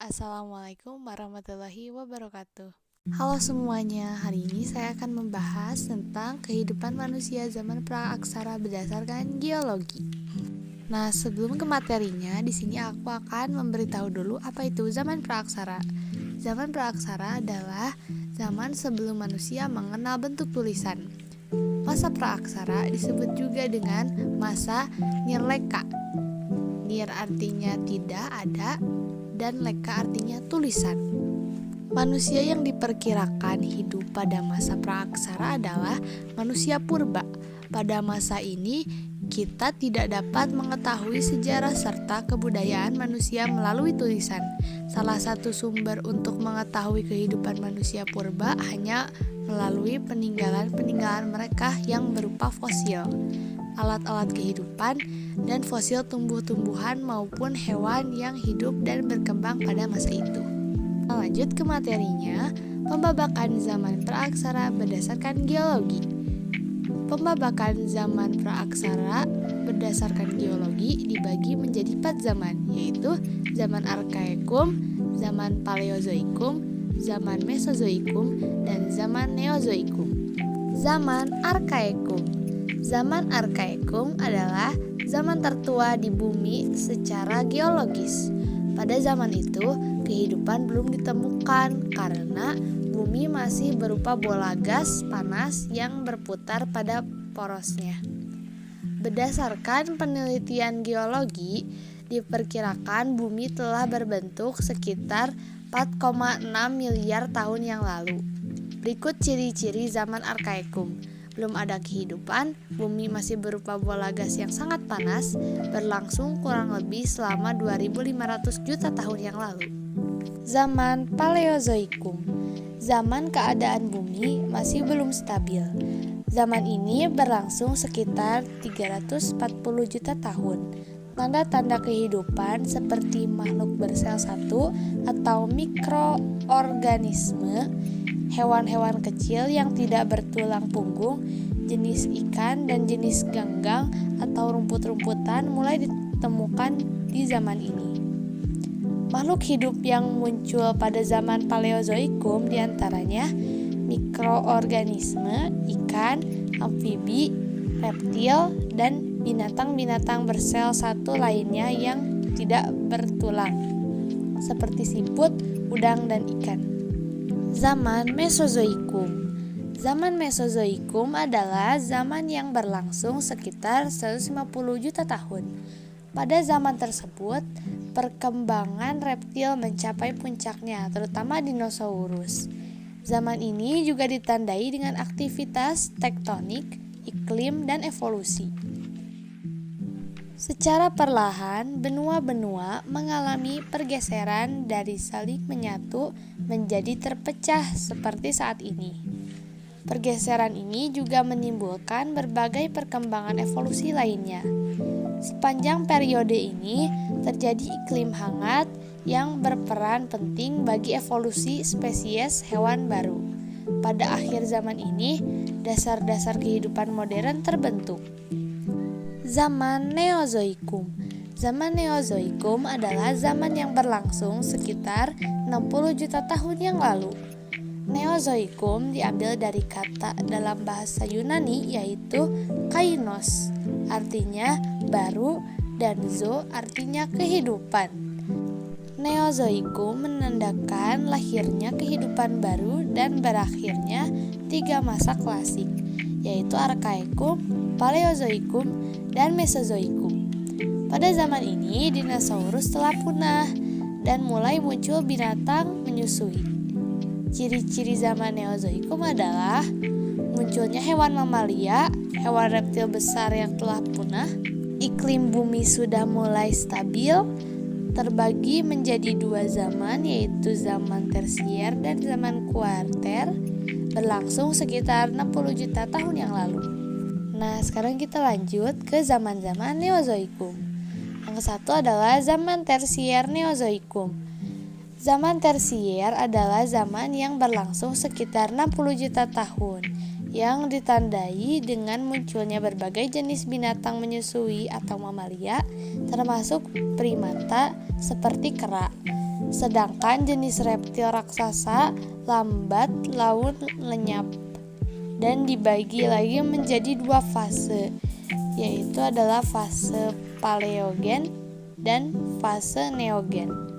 Assalamualaikum warahmatullahi wabarakatuh. Halo semuanya, hari ini saya akan membahas tentang kehidupan manusia zaman praaksara berdasarkan geologi. Nah, sebelum ke materinya, di sini aku akan memberitahu dulu apa itu zaman praaksara. Zaman praaksara adalah zaman sebelum manusia mengenal bentuk tulisan. Masa praaksara disebut juga dengan masa Nirleka. Nir artinya tidak ada dan leka artinya tulisan. Manusia yang diperkirakan hidup pada masa praaksara adalah manusia purba. Pada masa ini, kita tidak dapat mengetahui sejarah serta kebudayaan manusia melalui tulisan. Salah satu sumber untuk mengetahui kehidupan manusia purba hanya melalui peninggalan-peninggalan mereka yang berupa fosil, alat-alat kehidupan, dan fosil tumbuh-tumbuhan maupun hewan yang hidup dan berkembang pada masa itu. Lanjut ke materinya, pembabakan zaman praaksara berdasarkan geologi. Pembabakan zaman praaksara berdasarkan geologi dibagi menjadi 4 zaman, yaitu zaman Arkaekum, zaman Paleozoikum, zaman Mesozoikum, dan zaman Neozoikum. Zaman Arkaekum. Zaman Arkaekum adalah zaman tertua di bumi secara geologis. Pada zaman itu, kehidupan belum ditemukan karena bumi masih berupa bola gas panas yang berputar pada porosnya. Berdasarkan penelitian geologi, diperkirakan bumi telah berbentuk sekitar 4,6 miliar tahun yang lalu. Berikut ciri-ciri zaman Arkaekum. Belum ada kehidupan, bumi masih berupa bola gas yang sangat panas, berlangsung kurang lebih selama 2500 juta tahun yang lalu. Zaman Paleozoikum. Zaman keadaan bumi masih belum stabil. Zaman ini berlangsung sekitar 340 juta tahun. Tanda-tanda kehidupan seperti makhluk bersel satu atau mikroorganisme, hewan-hewan kecil yang tidak bertulang punggung, jenis ikan dan jenis ganggang atau rumput-rumputan mulai ditemukan di zaman ini. Makhluk hidup yang muncul pada zaman Paleozoikum diantaranya mikroorganisme, ikan, amfibi, reptil, dan binatang-binatang bersel satu lainnya yang tidak bertulang, seperti siput, udang, dan ikan. Zaman Mesozoikum. Zaman Mesozoikum adalah zaman yang berlangsung sekitar 150 juta tahun. Pada zaman tersebut, perkembangan reptil mencapai puncaknya, terutama dinosaurus. Zaman ini juga ditandai dengan aktivitas tektonik, iklim, dan evolusi. Secara perlahan, benua-benua mengalami pergeseran dari saling menyatu menjadi terpecah seperti saat ini. Pergeseran ini juga menimbulkan berbagai perkembangan evolusi lainnya. Sepanjang periode ini, terjadi iklim hangat yang berperan penting bagi evolusi spesies hewan baru. Pada akhir zaman ini, dasar-dasar kehidupan modern terbentuk. Zaman Neozoikum. Zaman Neozoikum adalah zaman yang berlangsung sekitar 60 juta tahun yang lalu. Neozoikum diambil dari kata dalam bahasa Yunani yaitu kainos, artinya baru, dan zo artinya kehidupan. Neozoikum menandakan lahirnya kehidupan baru dan berakhirnya 3 masa klasik, yaitu Arkaekum, Paleozoikum, dan Mesozoikum. Pada zaman ini, dinosaurus telah punah dan mulai muncul binatang menyusui. Ciri-ciri zaman Neozoikum adalah munculnya hewan mamalia, hewan reptil besar yang telah punah, iklim bumi sudah mulai stabil, terbagi menjadi 2 zaman, yaitu zaman tersier dan zaman kuarter, berlangsung sekitar 60 juta tahun yang lalu. Nah, sekarang kita lanjut ke zaman-zaman Neozoikum. Yang satu adalah zaman tersier Neozoikum. Zaman tersier adalah zaman yang berlangsung sekitar 60 juta tahun, yang ditandai dengan munculnya berbagai jenis binatang menyusui atau mamalia, termasuk primata seperti kera. Sedangkan jenis reptil raksasa lambat laun lenyap dan dibagi lagi menjadi dua fase, yaitu adalah fase Paleogen dan fase Neogen.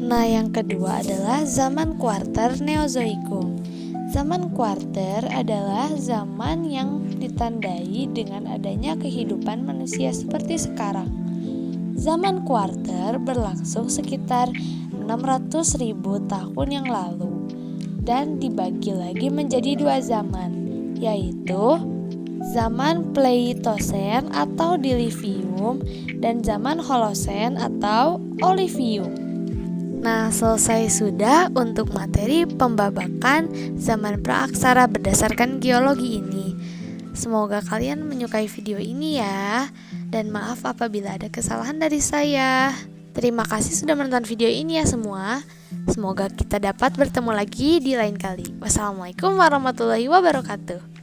Nah, yang kedua adalah zaman kuarter Neozoikum. Zaman kuarter adalah zaman yang ditandai dengan adanya kehidupan manusia seperti sekarang. Zaman kuarter berlangsung sekitar 600.000 tahun yang lalu dan dibagi lagi menjadi dua zaman, yaitu zaman Pleistocene atau Diluvium dan zaman Holocene atau Olivium. Nah, selesai sudah untuk materi pembabakan zaman praaksara berdasarkan geologi ini. Semoga kalian menyukai video ini ya. Dan maaf apabila ada kesalahan dari saya. Terima kasih sudah menonton video ini ya semua. Semoga kita dapat bertemu lagi di lain kali. Wassalamualaikum warahmatullahi wabarakatuh.